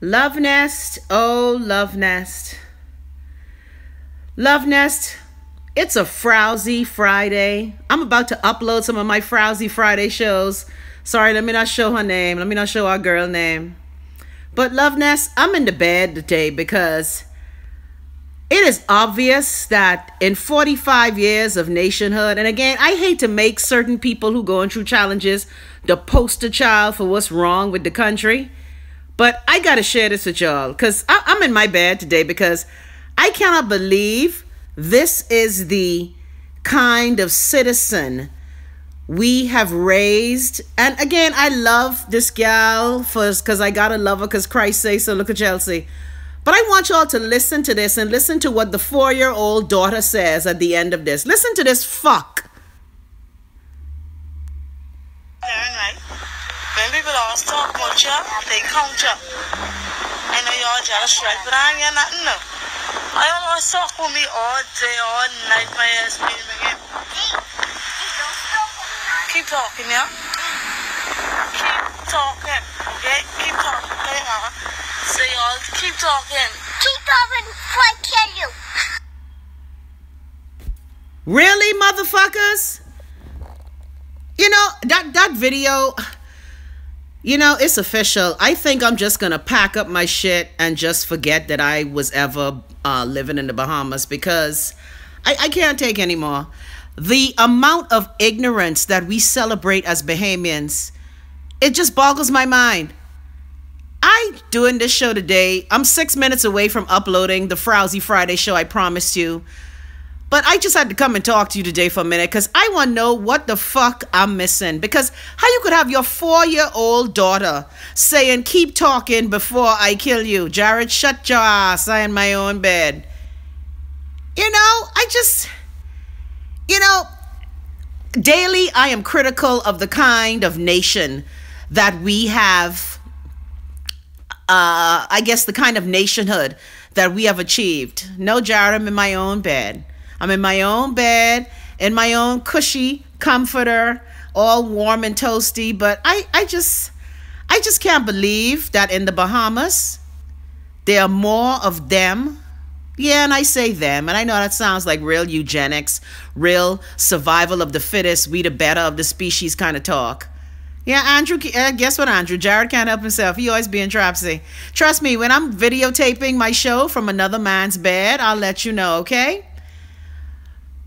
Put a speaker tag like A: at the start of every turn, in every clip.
A: Love Nest, oh Love Nest. Love Nest, it's a Frowsy Friday. I'm about to upload some of my Frowsy Friday shows. Sorry, let me not show her name. Let me not show our girl name. But Love Nest, I'm in the bed today because it is obvious that in 45 years of nationhood, and again, I hate to make certain people who going through challenges the poster child for what's wrong with the country, but I got to share this with y'all because I'm in my bed today because I cannot believe this is the kind of citizen we have raised. And again, I love this gal because I gotta love her because Christ say so. Look at Chelsea. But I want y'all to listen to this and listen to what the 4-year-old daughter says at the end of this. Listen to this fuck.
B: I always talk with me all day, all night, my ass screaming again. Keep talking, yeah? Keep talking, okay? Keep talking, okay? Say all, keep talking.
C: Keep talking before I kill you.
A: Really, motherfuckers? You know, that video, you know, it's official. I think I'm just going to pack up my shit and just forget that I was ever living in the Bahamas because I can't take anymore. The amount of ignorance that we celebrate as Bahamians, it just boggles my mind. I'm doing this show today. I'm 6 minutes away from uploading the Frowsy Friday show I promised you. But I just had to come and talk to you today for a minute because I want to know what the fuck I'm missing. Because how you could have your 4-year-old daughter saying, keep talking before I kill you. Jared, shut your ass. I in my own bed. You know, daily I am critical of the kind of nation that we have. I guess the kind of nationhood that we have achieved. No, Jared, I'm in my own bed. I'm in my own bed, in my own cushy comforter, all warm and toasty. But I just can't believe that in the Bahamas, there are more of them. Yeah, and I say them, and I know that sounds like real eugenics, real survival of the fittest, we the better of the species kind of talk. Yeah, Andrew, guess what, Andrew? Jared can't help himself. He always being trapsy. Trust me, when I'm videotaping my show from another man's bed, I'll let you know, okay?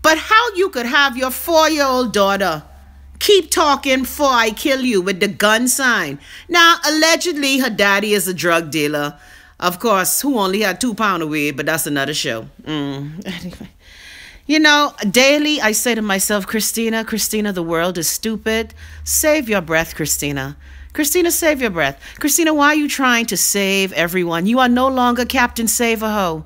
A: But how you could have your 4-year-old daughter keep talking before I kill you with the gun sign. Now, allegedly, her daddy is a drug dealer. Of course, who only had 2 pounds of weed, but that's another show. Anyway. You know, daily I say to myself, Christina, the world is stupid. Save your breath, Christina. Christina, save your breath. Christina, why are you trying to save everyone? You are no longer Captain Save-A-Ho.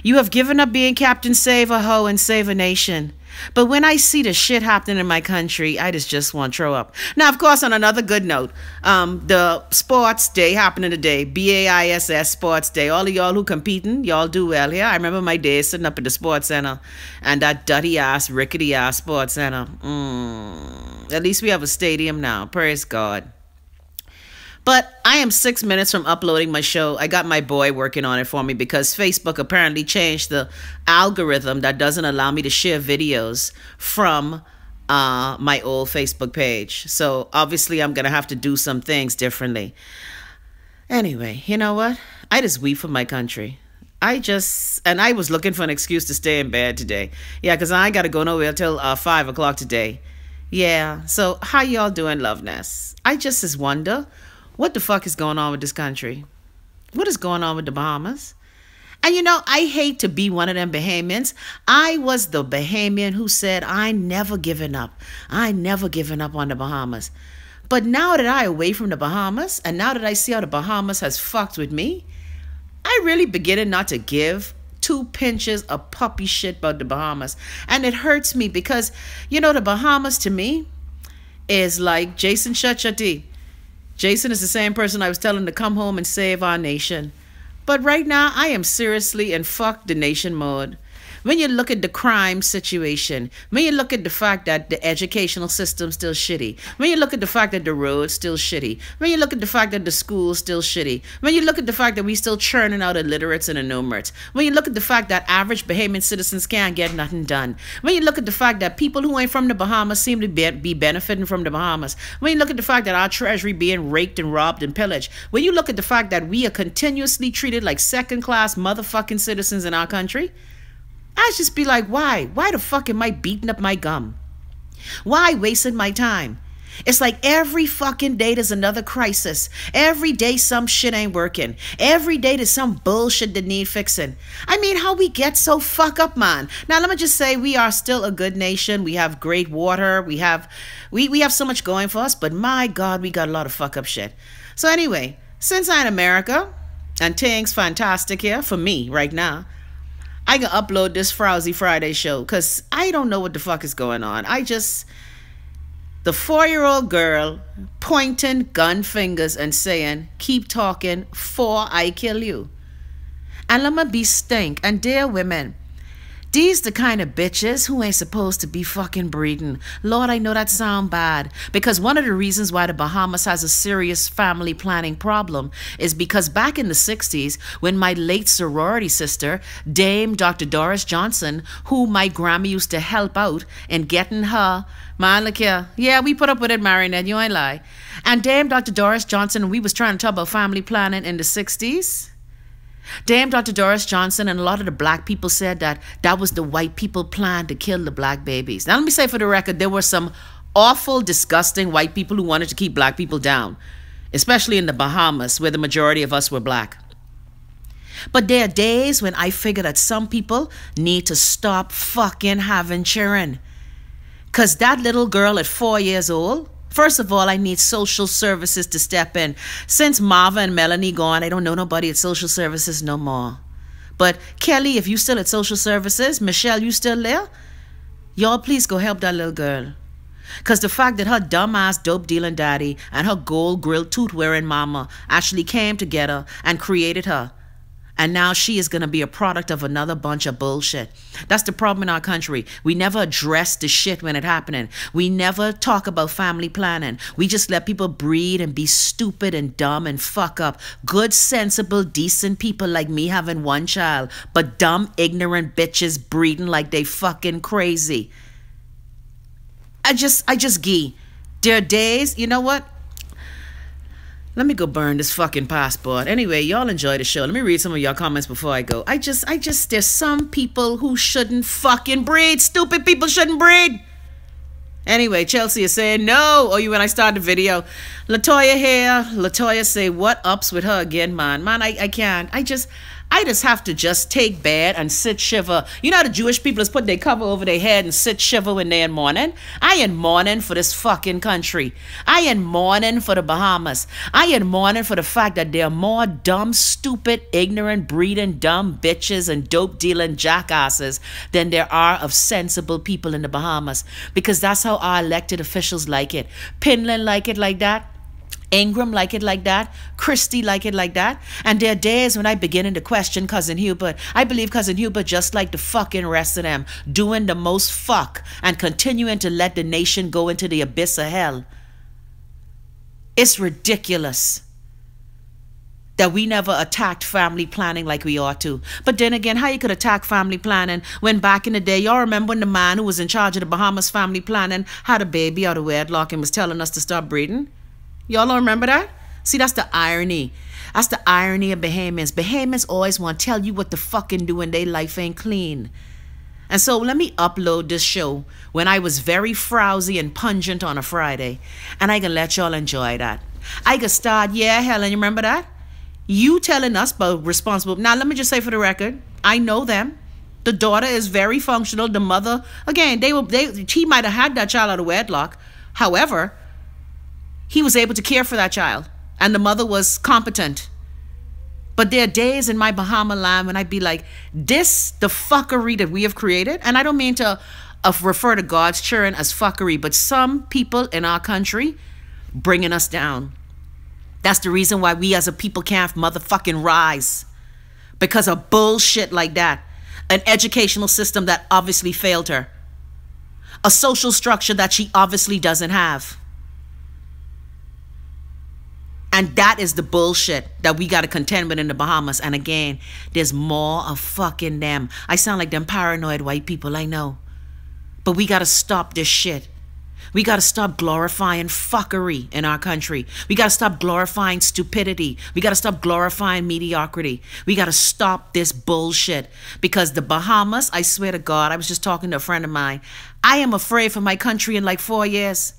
A: You have given up being Captain Save-A-Ho and save a nation. But when I see the shit happening in my country, I just want to throw up. Now, of course, on another good note, the sports day happening today, BAISS Sports Day. All of y'all who competing, y'all do well here. I remember my days sitting up at the sports center and that dirty-ass, rickety-ass sports center. At least we have a stadium now. Praise God. But I am 6 minutes from uploading my show. I got my boy working on it for me because Facebook apparently changed the algorithm that doesn't allow me to share videos from my old Facebook page. So obviously I'm going to have to do some things differently. Anyway, you know what? I just weep for my country. And I was looking for an excuse to stay in bed today. Yeah, because I ain't got to go nowhere till 5 o'clock today. Yeah, so how y'all doing, Love Nest? I just wonder, what the fuck is going on with this country? What is going on with the Bahamas? And you know, I hate to be one of them Bahamians. I was the Bahamian who said, I never given up. I never given up on the Bahamas. But now that I away from the Bahamas, and now that I see how the Bahamas has fucked with me, I really beginning not to give 2 pinches of puppy shit about the Bahamas. And it hurts me because, you know, the Bahamas to me is like Jason Shut-Shut-T. Jason is the same person I was telling to come home and save our nation. But right now, I am seriously in fuck the nation mode. when you look at the crime situation, when you look at the fact that the educational system's still shitty, when you look at the fact that the road's still shitty, when you look at the fact that the school's still shitty, when you look at the fact that we still churning out illiterates and innumerates, when you look at the fact that average Bahamian citizens can't get nothing done, when you look at the fact that people who ain't from the Bahamas seem to be benefiting from the Bahamas, when you look at the fact that our treasury being raked and robbed and pillaged, when you look at the fact that we are continuously treated like second-class motherfucking citizens in our country, I just be like, why? Why the fuck am I beating up my gum? Why wasting my time? It's like every fucking day there's another crisis. Every day some shit ain't working. Every day there's some bullshit that need fixing. I mean, how we get so fuck up, man? Now, let me just say we are still a good nation. We have great water. We have so much going for us. But my God, we got a lot of fuck up shit. So anyway, since I'm in America and things fantastic here for me right now, I can upload this FROUSY Friday show because I don't know what the fuck is going on. The 4-year-old girl pointing gun fingers and saying, keep talking before I kill you. And let me be stink. And dear women, these the kind of bitches who ain't supposed to be fucking breeding. Lord, I know that sound bad. Because one of the reasons why the Bahamas has a serious family planning problem is because back in the 60s, when my late sorority sister, Dame Dr. Doris Johnson, who my grandma used to help out in getting her, man, look here. Yeah, we put up with it, Marionette, you ain't lie. And Dame Dr. Doris Johnson, we was trying to talk about family planning in the 60s. Dame Dr. Doris Johnson and a lot of the black people said that was the white people plan to kill the black babies. Now, let me say for the record, there were some awful, disgusting white people who wanted to keep black people down, especially in the Bahamas, where the majority of us were black. But there are days when I figure that some people need to stop fucking having children. Because that little girl at 4 years old, first of all, I need social services to step in. Since Marva and Melanie gone, I don't know nobody at social services no more. But Kelly, if you still at social services, Michelle, you still there? Y'all please go help that little girl. Because the fact that her dumbass dope dealing daddy and her gold grilled tooth wearing mama actually came together and created her. And now she is going to be a product of another bunch of bullshit. That's the problem in our country. We never address the shit when it's happening. We never talk about family planning. We just let people breed and be stupid and dumb and fuck up. Good, sensible, decent people like me having one child, but dumb, ignorant bitches breeding like they fucking crazy. I just gee. There are days, you know what? Let me go burn this fucking passport. Anyway, y'all enjoy the show. Let me read some of y'all comments before I go. There's some people who shouldn't fucking breed. Stupid people shouldn't breed. Anyway, Chelsea is saying no. Oh, you when I start the video. Latoya here. Latoya say, what ups with her again, man? Man, I can't. I just have to just take bed and sit shiver. You know how the Jewish people just put their cover over their head and sit shiver when they're in mourning? I in mourning for this fucking country. I in mourning for the Bahamas. I in mourning for the fact that there are more dumb, stupid, ignorant, breeding, dumb bitches and dope-dealing jackasses than there are of sensible people in the Bahamas. Because that's how our elected officials like it. Pinland like it like that. Ingram like it like that. Christy like it like that. And there are days when I begin to question Cousin Hubert. I believe Cousin Hubert just like the fucking rest of them, doing the most fuck and continuing to let the nation go into the abyss of hell. It's ridiculous that we never attacked family planning like we ought to. But then again, how you could attack family planning when back in the day, y'all remember when the man who was in charge of the Bahamas family planning had a baby out of wedlock and was telling us to stop breeding? Y'all don't remember that? See, that's the irony. That's the irony of Bahamians. Bahamians always want to tell you what to fucking do when their life ain't clean. And so let me upload this show when I was very frowsy and pungent on a Friday. And I can let y'all enjoy that. I can start, yeah, Helen, you remember that? You telling us about responsible. Now, let me just say for the record, I know them. The daughter is very functional. The mother, again, he might have had that child out of wedlock. However, he was able to care for that child, and the mother was competent. But there are days in my Bahama land when I'd be like, this, the fuckery that we have created, and I don't mean to refer to God's children as fuckery, but some people in our country bringing us down. That's the reason why we as a people can't motherfucking rise, because of bullshit like that. an educational system that obviously failed her, a social structure that she obviously doesn't have. And that is the bullshit that we got to contend with in the Bahamas. And again, there's more of fucking them. I sound like them paranoid white people, I know. But we got to stop this shit. We got to stop glorifying fuckery in our country. We got to stop glorifying stupidity. We got to stop glorifying mediocrity. We got to stop this bullshit. Because the Bahamas, I swear to God, I was just talking to a friend of mine. I am afraid for my country in like 4 years.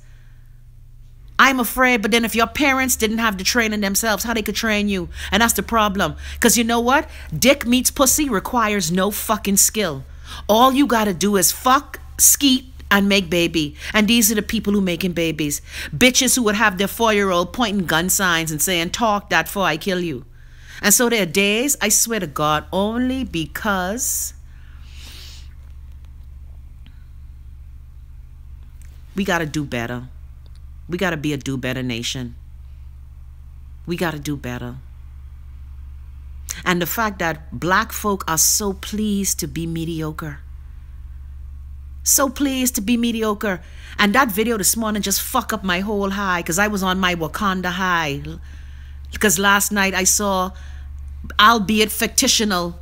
A: I'm afraid, but then if your parents didn't have the training themselves, how they could train you? And that's the problem. Because you know what? Dick meets pussy requires no fucking skill. All you got to do is fuck, skeet, and make baby. And these are the people who making babies. Bitches who would have their 4-year-old pointing gun signs and saying, talk that for I kill you. And so there are days, I swear to God, only because we got to do better. We got to be a do-better nation. We got to do better. And the fact that black folk are so pleased to be mediocre. So pleased to be mediocre. And that video this morning just fuck up my whole high because I was on my Wakanda high. Because last night I saw, albeit fictional,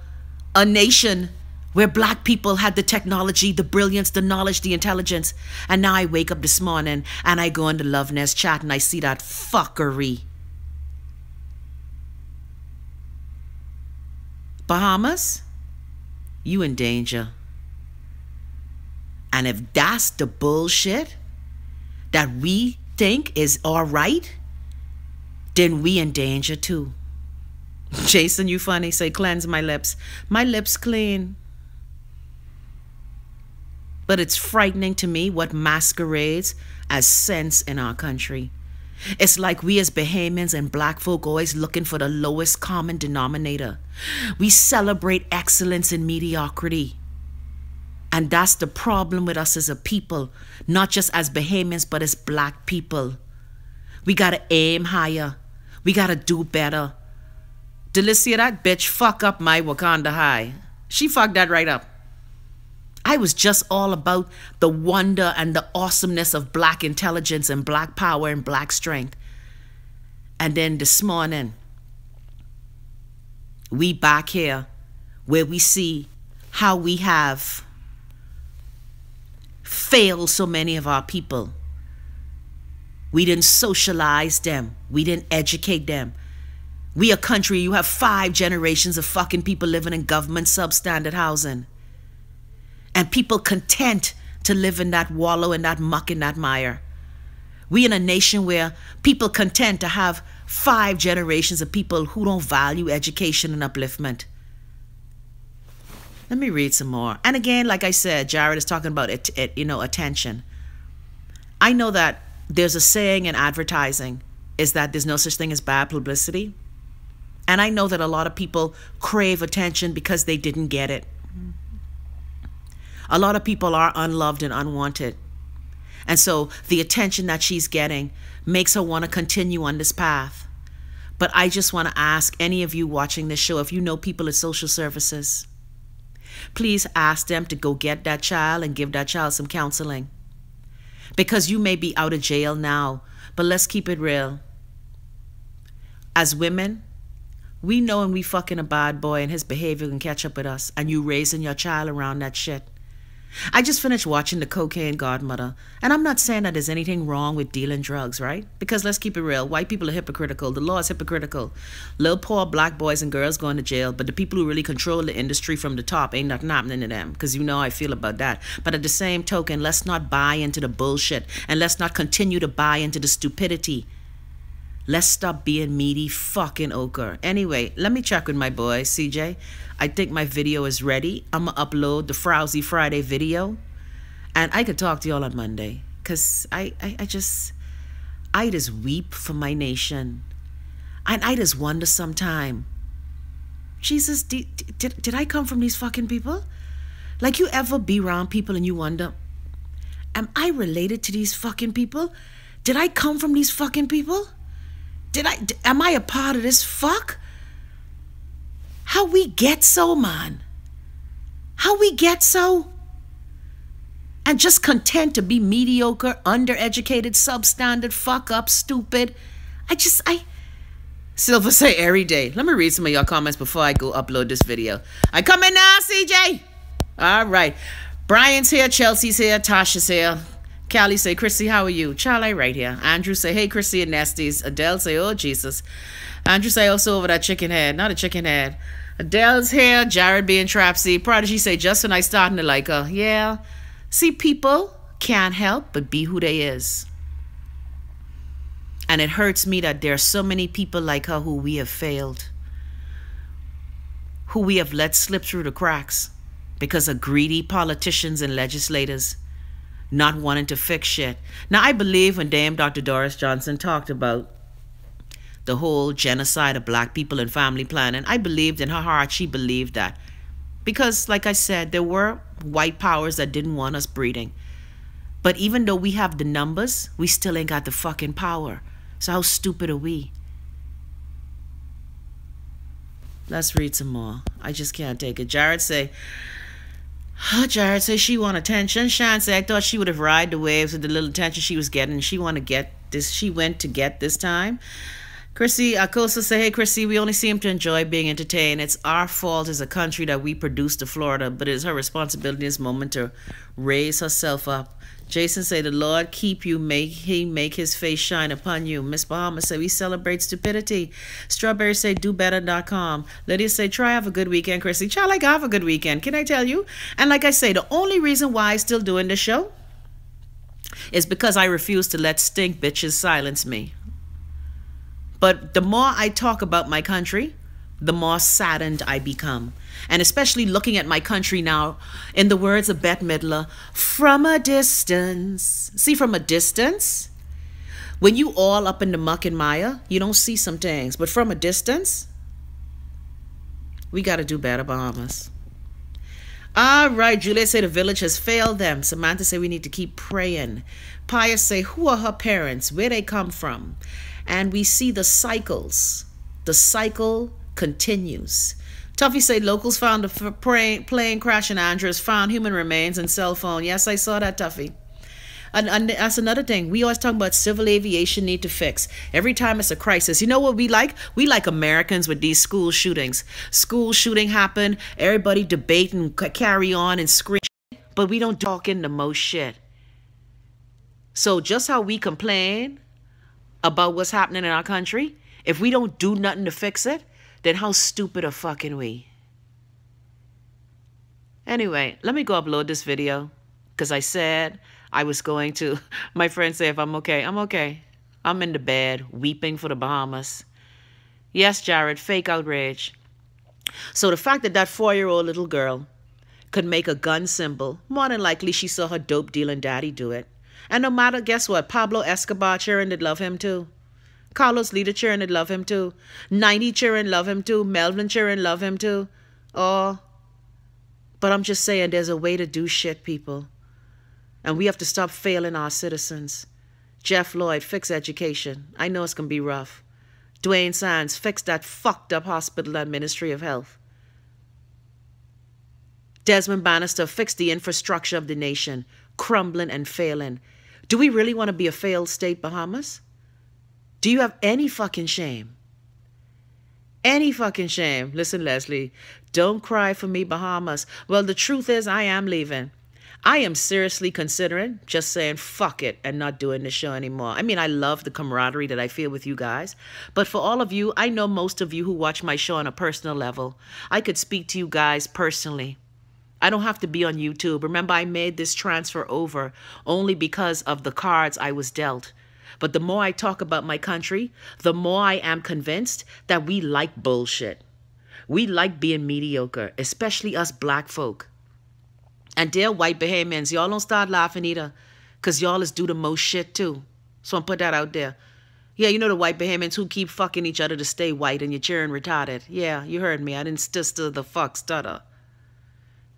A: a nation where black people had the technology, the brilliance, the knowledge, the intelligence. And now I wake up this morning and I go into Love Nest chat and I see that fuckery. Bahamas, you in danger. And if that's the bullshit that we think is all right, then we in danger too. Jason, you funny. Say, cleanse my lips. My lips clean. But it's frightening to me what masquerades as sense in our country. It's like we as Bahamians and black folk always looking for the lowest common denominator. We celebrate excellence in mediocrity. And that's the problem with us as a people, not just as Bahamians, but as black people. We got to aim higher. We got to do better. Delicia, that bitch fuck up my Wakanda high. She fucked that right up. I was just all about the wonder and the awesomeness of black intelligence and black power and black strength. And then this morning, we back here where we see how we have failed so many of our people. We didn't socialize them. We didn't educate them. We a country, you have 5 generations of fucking people living in government substandard housing. And people content to live in that wallow, in that muck, in that mire. We in a nation where people content to have 5 generations of people who don't value education and upliftment. Let me read some more. And again, like I said, Jared is talking about attention. I know that there's a saying in advertising is that there's no such thing as bad publicity. And I know that a lot of people crave attention because they didn't get it. A lot of people are unloved and unwanted. And so the attention that she's getting makes her want to continue on this path. But I just want to ask any of you watching this show, if you know people at social services, please ask them to go get that child and give that child some counseling. Because you may be out of jail now, but let's keep it real. As women, we know when we fucking a bad boy and his behavior can catch up with us, and you raising your child around that shit. I just finished watching The Cocaine Godmother, and I'm not saying that there's anything wrong with dealing drugs, right? Because let's keep it real. White people are hypocritical. The law is hypocritical. Little poor black boys and girls going to jail, but the people who really control the industry from the top ain't nothing happening to them, because you know how I feel about that. But at the same token, let's not buy into the bullshit, and let's not continue to buy into the stupidity. Let's stop being meaty fucking ochre. Anyway, let me check with my boy, CJ. I think my video is ready. I'm going to upload the FROUSY Friday video. And I could talk to y'all on Monday. Because I just weep for my nation. And I just wonder sometime, Jesus, did I come from these fucking people? Like, you ever be around people and you wonder, am I related to these fucking people? Did I come from these fucking people? Am I a part of this fuck? How we get so, man? How we get so? And just content to be mediocre, undereducated, substandard, fuck up, stupid. Silver say every day. Let me read some of your comments before I go upload this video. I come in now, CJ. All right. Brian's here. Chelsea's here. Tasha's here. Callie say, Chrissy, how are you? Charlie right here. Andrew say, hey, Chrissy and Nesties. Adele say, oh, Jesus. Andrew say, also over that chicken head. Not a chicken head. Adele's here. Jared being trapsy. Prodigy say, just when I starting to like her. Yeah. See, people can't help but be who they is. And it hurts me that there are so many people like her who we have failed. Who we have let slip through the cracks because of greedy politicians and legislators not wanting to fix shit. Now, I believe when Dame Dr. Doris Johnson talked about the whole genocide of black people and family planning, I believed in her heart, she believed that. Because, like I said, there were white powers that didn't want us breeding. But even though we have the numbers, we still ain't got the fucking power. So how stupid are we? Let's read some more. I just can't take it. Jared say she want attention. Shan say, I thought she would have ride the waves with the little attention she was getting. She want to get this. She went to get this time. Chrissy Acosta say, hey, Chrissy, we only seem to enjoy being entertained. It's our fault as a country that we produced to Florida, but it is her responsibility in this moment to raise herself up. Jason say, the Lord keep you, he make his face shine upon you. Miss Bahamas say, we celebrate stupidity. Strawberry say, dobetter.com. Lydia say, try have a good weekend, Chrissy. Child, like have a good weekend, can I tell you? And like I say, the only reason why I'm still doing this show is because I refuse to let stink bitches silence me. But the more I talk about my country, the more saddened I become. And especially looking at my country now, in the words of Bette Midler, from a distance. See, from a distance, when you all up in the muck and mire, you don't see some things. But from a distance, we got to do better, Bahamas. All right, Juliet say the village has failed them. Samantha say we need to keep praying. Pius say, who are her parents? Where they come from? And we see the cycles. The cycle continues. Tuffy say locals found a plane crash in Andrews, found human remains and cell phone. Yes, I saw that, Tuffy. And that's another thing. We always talk about civil aviation need to fix. Every time it's a crisis. You know what we like? We like Americans with these school shootings. School shooting happen. Everybody debate and carry on and scream. But we don't talk in the most shit. So just how we complain about what's happening in our country, if we don't do nothing to fix it, then how stupid are fucking we? Anyway, let me go upload this video because I said I was going to. My friend said if I'm okay, I'm okay. I'm in the bed weeping for the Bahamas. Yes, Jared, fake outrage. So the fact that that 4-year-old little girl could make a gun symbol, more than likely she saw her dope dealing daddy do it. And no matter, guess what? Pablo Escobar cheering did love him too. Carlos Lita cheering did love him too. 90 cheering love him too. Melvin cheering love him too. Oh, but I'm just saying there's a way to do shit, people. And we have to stop failing our citizens. Jeff Lloyd, fix education. I know it's going to be rough. Dwayne Sands, fix that fucked up hospital and Ministry of Health. Desmond Bannister, fix the infrastructure of the nation. Crumbling and failing. Do we really want to be a failed state, Bahamas? Do you have any fucking shame? Any fucking shame? Listen, Leslie, don't cry for me, Bahamas. Well, the truth is I am leaving. I am seriously considering just saying fuck it and not doing the show anymore. I mean, I love the camaraderie that I feel with you guys. But for all of you, I know most of you who watch my show on a personal level. I could speak to you guys personally. I don't have to be on YouTube. Remember, I made this transfer over only because of the cards I was dealt. But the more I talk about my country, the more I am convinced that we like bullshit. We like being mediocre, especially us black folk. And dear white Bahamians, y'all don't start laughing either, because y'all is do the most shit too. So I'm put that out there. Yeah, you know the white Bahamians who keep fucking each other to stay white and you're cheering retarded. Yeah, you heard me. I didn't stutter the fuck stutter.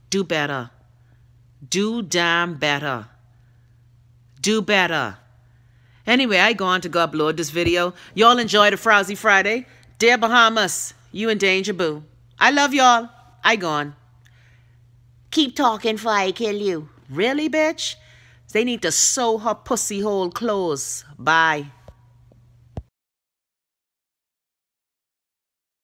A: Do better. Do damn better. Do better. Anyway, I go on to go upload this video. Y'all enjoy the Frowsy Friday. Dear Bahamas, you in danger, boo. I love y'all. I gone. Keep talking before I kill you. Really, bitch? They need to sew her pussy hole closed. Bye.